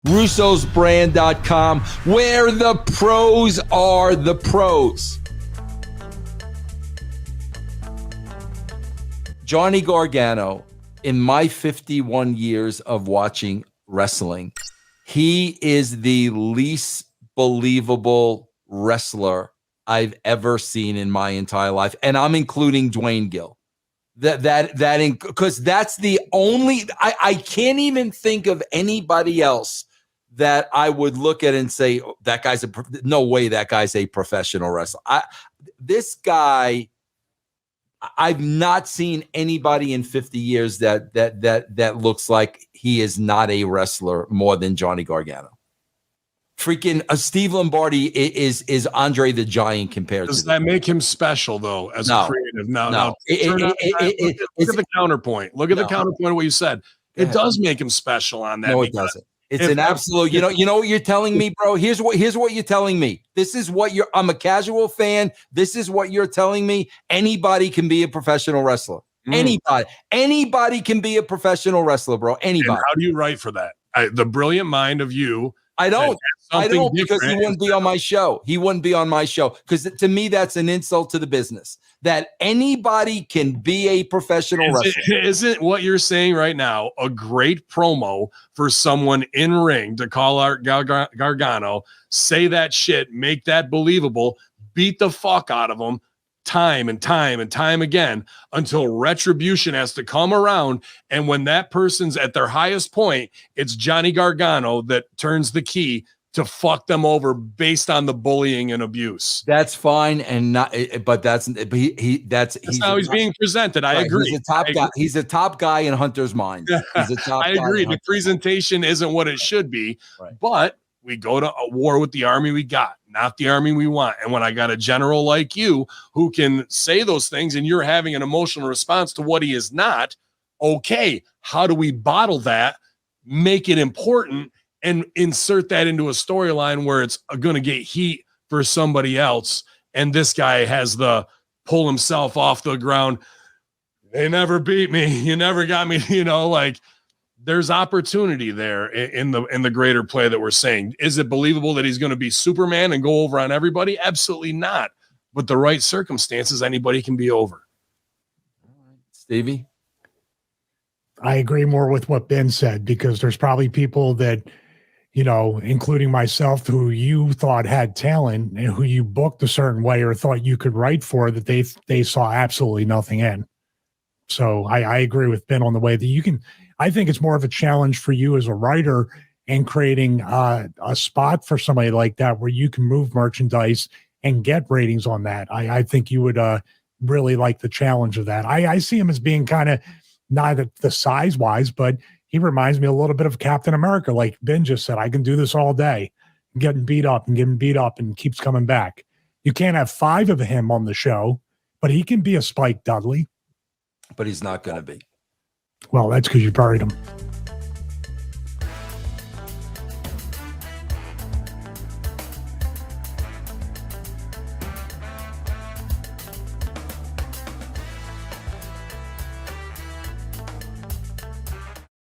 russosbrand.com, where the pros are the pros. Johnny Gargano, in my 51 years of watching wrestling, he is the least believable wrestler I've ever seen in my entire life. And I'm including Dwayne Gill. Because that's the only, I can't even think of anybody else that I would look at and say, oh, that guy's no way that guy's a professional wrestler. This guy, I've not seen anybody in 50 years that looks like he is not a wrestler more than Johnny Gargano. Freaking Steve Lombardi is Andre the Giant compared to. Does that make him special though as a creative? No. Look at the counterpoint. Look at the counterpoint of what you said. It does make him special on that. No, it doesn't. It's an absolute, you know what you're telling me, bro? Here's what you're telling me. This is what I'm a casual fan. This is what you're telling me. Anybody can be a professional wrestler. Anybody can be a professional wrestler, bro. Anybody. And how do you write for that? The brilliant mind of you. I don't because he wouldn't be on my show. He wouldn't be on my show because to me, that's an insult to the business that anybody can be a professional wrestler. Isn't what you're saying right now a great promo for someone in ring to call out Gargano, say that shit, make that believable, beat the fuck out of him time and time and time again until retribution has to come around. And when that person's at their highest point, it's Johnny Gargano that turns the key to fuck them over based on the bullying and abuse. That's fine, and not, but that's how he's being presented. I agree. He's a top guy. He's a top guy in Hunter's mind. He's a top I agree. The presentation isn't what it should be, but we go to a war with the army we got, not the army we want. And when I got a general like you who can say those things and you're having an emotional response to what he is not, okay, how do we bottle that, make it important, and insert that into a storyline where it's going to get heat for somebody else? And this guy has the pull himself off the ground. They never beat me. You never got me, there's opportunity there in the greater play that we're saying. Is it believable that he's going to be Superman and go over on everybody? Absolutely not. But the right circumstances, anybody can be over. Stevie? I agree more with what Ben said, because there's probably people that, including myself, who you thought had talent and who you booked a certain way or thought you could write for, that they saw absolutely nothing in. So I agree with Ben on the way that you can. I think it's more of a challenge for you as a writer and creating a spot for somebody like that where you can move merchandise and get ratings on that. I think you would really like the challenge of that. I see him as being kind of not the size wise, but he reminds me a little bit of Captain America. Like Ben just said, I can do this all day, getting beat up and keeps coming back. You can't have 5 of him on the show, but he can be a Spike Dudley. But he's not going to be. Well, that's because you buried him.